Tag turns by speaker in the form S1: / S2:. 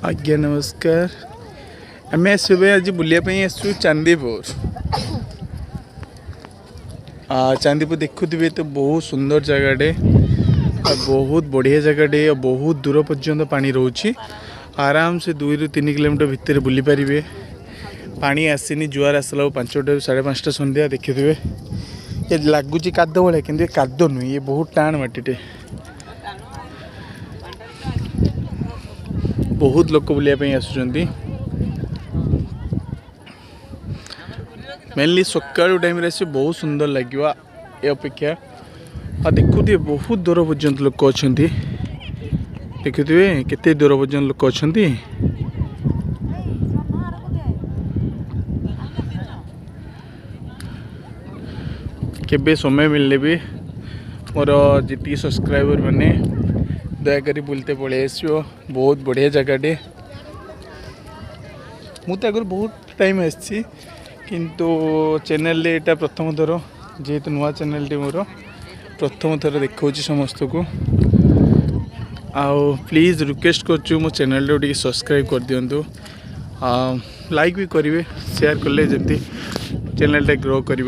S1: आज्ञा नमस्कार। आम सुबह आज बुलायापी आसु चांदीपुर। चांदीपुर देखुवे तो बहुत सुंदर जगह बहुत बढ़िया जगह बहुत दूर पर्यंत पानी रोचे आराम से 2 ରୁ 3 किलोमीटर भितर बुली पारे। पानी आसनी जुआर आसला 5टा 5:30 संध्या देखिए ये लगुच काद भाया कि काद नुह ये बहुत टाण माटीटे बहुत लोक बुलायापी आसुचंदी। मेनली सकाळु टाइम से बहुत सुंदर लगे ये अपेक्षा देखुए बहुत दूर पर्यंत लोक अच्छा देखुए केते दूर पर्यंत लोक अच्छा। केबे समय मिलले भी मोर जी सब्सक्राइबर मैंने दयाकोरी बुलते पड़े आसो बहुत बढ़िया जगह मुझे आगर बहुत टाइम आसी किंतु चैनल एटा प्रथम थर जेहेतु नुआ चैनल टी मोर प्रथम थर देखा समस्त को आउ प्लीज रिक्वेस्ट कर मो चैनल टी सब्सक्राइब कर दिंतु लाइक भी करेंगे शेयर कले जमी चैनल टा ग्रो कर।